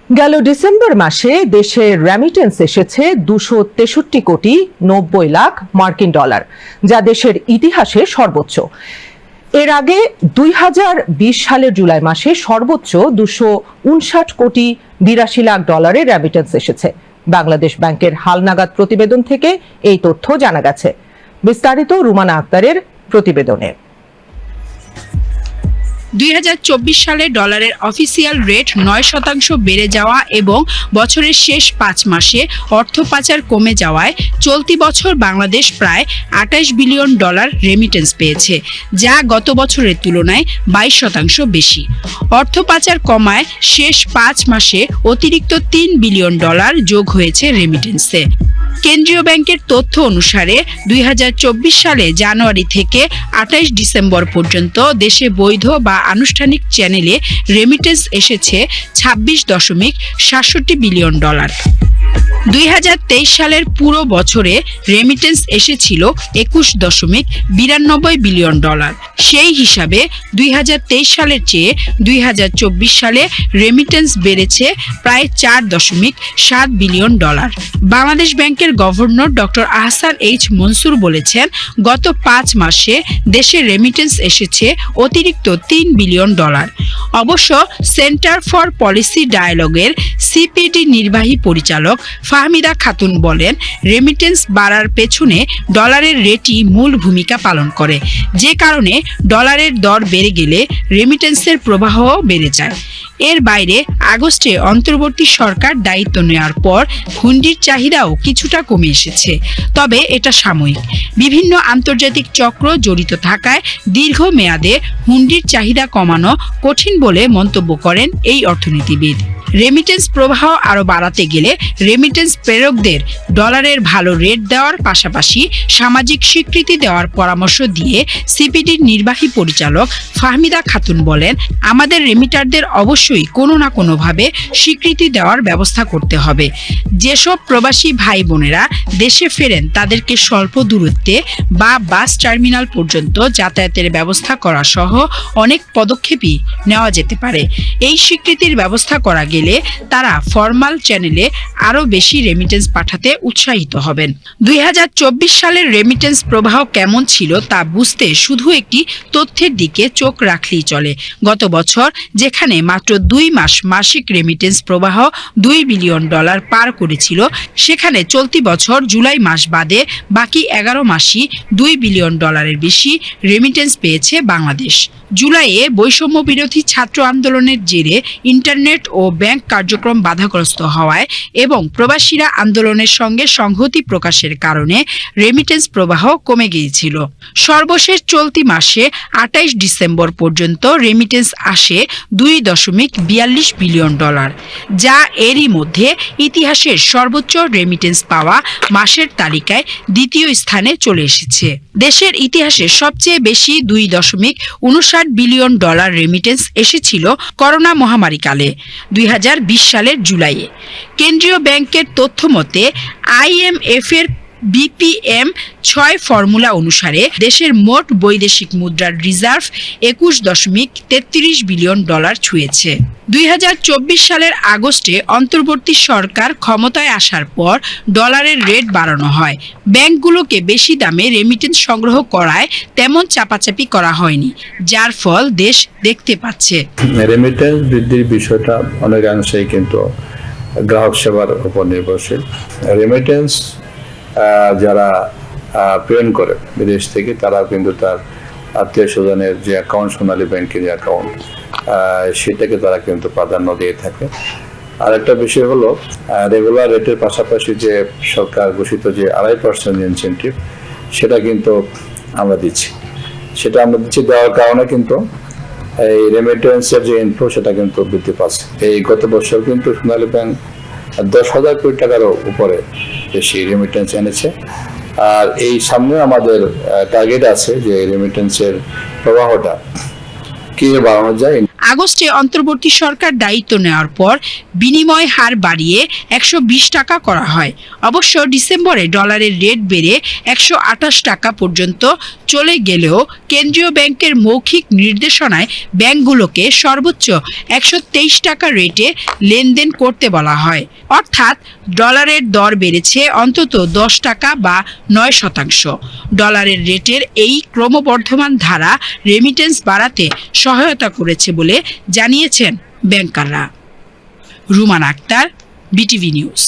গেল ডিসেম্বর মাসে দেশে রেমিটেন্স এসেছে 263 কোটি 90 লাখ মার্কিন ডলার, যা দেশের ইতিহাসে সর্বোচ্চ। এর আগে 2020 সালের জুলাই মাসে সর্বোচ্চ 259 কোটি 82 লাখ ডলারের রেমিটেন্স এসেছে। বাংলাদেশ ব্যাংকের হালনাগাদ প্রতিবেদন থেকে এই তথ্য জানা গেছে। বিস্তারিত রুমানা আক্তারের প্রতিবেদনে। 2024 সালে ডলারের অফিসিয়াল রেট 9% বেড়ে যাওয়া এবং বছরের শেষ 5 মাসে অর্থ পাচার কমে যাওয়ায় চলতি বছর বাংলাদেশ প্রায় 28 বিলিয়ন ডলার রেমিটেন্স পেয়েছে, যা গত বছরের তুলনায় 22% বেশি। অর্থ পাচার কমায় শেষ 5 মাসে অতিরিক্ত 3 বিলিয়ন ডলার যোগ হয়েছে রেমিটেন্সে। কেন্দ্রীয় ব্যাংকের তথ্য অনুসারে 2024 সালে জানুয়ারি থেকে 28 ডিসেম্বর পর্যন্ত দেশে বৈধ বা আনুষ্ঠানিক চ্যানেলে রেমিটেন্স এসেছে 26.67 বিলিয়ন ডলার। 2023 সালের পুরো বছরে রেমিটেন্স এসেছিল 21.92 বিলিয়ন ডলার। সেই হিসাবে 2023 সালের চেয়ে 2024 সালে রেমিটেন্স বেড়েছে প্রায় 4.7 বিলিয়ন ডলার। বাংলাদেশ ব্যাংকের governor doctor Ahsan H Mansur বলেছেন, গত 5 মাসে দেশে রেমিটেন্স এসেছে অতিরিক্ত 3 বিলিয়ন ডলার। অবশ্য সেন্টার ফর পলিসি ডায়ালগের সিপিডি নির্বাহী পরিচালক ফাহমিদা খাতুন বলেন, রেমিটেন্স বাড়ার পেছনে ডলারের রেটই মূল ভূমিকা পালন করে, যে কারণে ডলারের দর বেড়ে গেলে রেমিটেন্সের প্রবাহও বেড়ে যায়। এর বাইরে আগস্টে অন্তর্বর্তী সরকার দায়িত্ব নেওয়ার পর হুন্ডির চাহিদাও কিছুটা কমে এসেছে, তবে এটা সাময়িক। বিভিন্ন আন্তর্জাতিক চক্র জড়িত থাকায় দীর্ঘমেয়াদে হুন্ডির চাহিদা কমানো কঠিন বলে মন্তব্য করেন এই অর্থনীতিবিদ। রেমিটেন্স প্রবাহ আরও বাড়াতে গেলে রেমিটেন্স প্রেরকদের ডলারের ভালো রেট দেওয়ার পাশাপাশি সামাজিক স্বীকৃতি দেওয়ার পরামর্শ দিয়ে সিপিডির নির্বাহী পরিচালক ফাহমিদা খাতুন বলেন, আমাদের রেমিটারদের অবশ্যই কোনো না কোনোভাবে স্বীকৃতি দেওয়ার ব্যবস্থা করতে হবে। যেসব প্রবাসী ভাই বোনেরা দেশে ফেরেন তাদেরকে স্বল্প দূরত্বে বা বাস টার্মিনাল পর্যন্ত যাতায়াতের ব্যবস্থা করা সহ অনেক পদক্ষেপই নেওয়া যেতে পারে। এই স্বীকৃতির ব্যবস্থা করা গেলে তারা ফরমাল চ্যানেলে আরো বেশি রেমিটেন্স পাঠাতে উৎসাহিত হবেন। 2024 সালের রেমিটেন্স প্রবাহ কেমন ছিল তা বুঝতে শুধু একটি তথ্যের দিকে চোখ রাখলেই চলে। গত বছর যেখানে মাত্র 2 মাস মাসিক রেমিটেন্স প্রবাহ 2 বিলিয়ন ডলার পার করেছিল, সেখানে চলতি বছর জুলাই মাস বাদে বাকি 11 মাসই 2 বিলিয়ন ডলারের বেশি রেমিটেন্স পেয়েছে বাংলাদেশ। জুলাইয়ে বৈষম্য বিরোধী ছাত্র আন্দোলনের জেরে ইন্টারনেট ও ব্যাংক কার্যক্রম বাধাগ্রস্ত হওয়ায় এবং প্রবাসীরা আন্দোলনের সঙ্গে সংহতি প্রকাশের কারণে রেমিটেন্স প্রবাহ কমে গিয়েছিল। সর্বশেষ চলতি মাসে 28 ডিসেম্বর পর্যন্ত রেমিটেন্স আসে 2.42 বিলিয়ন ডলার, যা এরই মধ্যে ইতিহাসের সর্বোচ্চ রেমিটেন্স পাওয়া মাসের তালিকায় দ্বিতীয় স্থানে চলে এসেছে। দেশের ইতিহাসে সবচেয়ে বেশি 2.59 বিলিয়ন ডলার রেমিটেন্স এসেছিল করোনা মহামারীকালে 2020 সালের জুলাইয়ে। কেন্দ্রীয় ব্যাংকের তথ্য মতে IMF এর BPM 6 ফর্মুলা অনুসারে দেশের মোট বৈদেশিক মুদ্রার রিজার্ভ 21.33 বিলিয়ন ডলার ছুঁয়েছে। 2024 সালের আগস্টে অন্তর্বর্তী সরকার ক্ষমতায় আসার পর ডলারের রেট বাড়ানো হয়। ব্যাংকগুলোকে বেশি দামে রেমিটেন্স সংগ্রহ করায় তেমন চাপাচাপি করা হয়নি, যার ফল দেশ দেখতে পাচ্ছে। রেমিটেন্স বৃদ্ধির বিষয়টা অনেকাংশেই কিন্তু গ্রাহক সেবার উপর নির্ভরশীল। রেমিটেন্স যারা প্রেরণ করে বিদেশ থেকে, তারা কিন্তু তার আত্মীয় স্বজনের যে অ্যাকাউন্ট, সোনালী ব্যাংকের যে অ্যাকাউন্ট, সেটাকে তারা কিন্তু প্রাধান্য দিয়ে থাকে। আর একটা বিষয় হলো, রেগুলার রেটের পাশাপাশি যে সরকার ঘোষিত যে 2.5% ইনসেন্টিভ, সেটা কিন্তু আমরা দিচ্ছি। দেওয়ার কারণে কিন্তু এই রেমিটেন্সের যে ইনফ্লো, সেটা কিন্তু বৃদ্ধি পাচ্ছে। এই গত বছর কিন্তু সোনালী ব্যাংক 10,000 কোটি টাকারও উপরে বেশি রেমিটেন্স এনেছে। আর এই সামনে আমাদের টার্গেট আছে যে রেমিটেন্সের প্রবাহটা কি বাড়ানো যায়। আগস্টে অন্তর্বর্তী সরকার দায়িত্ব নেওয়ার পর বিনিময় হার বাড়িয়ে 120 টাকা করা হয়। অবশ্য ডিসেম্বরে ডলারের রেট বেড়ে 128 টাকা পর্যন্ত চলে গেলেও কেন্দ্রীয় ব্যাংকের মৌখিক নির্দেশনায় ব্যাংকগুলোকে সর্বোচ্চ 123 টাকা রেটে লেনদেন করতে বলা হয়। অর্থাৎ ডলারের দর বেড়েছে অন্তত 10 টাকা বা 9%। ডলারের রেটের এই ক্রমবর্ধমান ধারা রেমিটেন্স বাড়াতে সহায়তা করেছে বলে জানিয়েছেন ব্যাংকাররা। Ruman Akter, BTV news.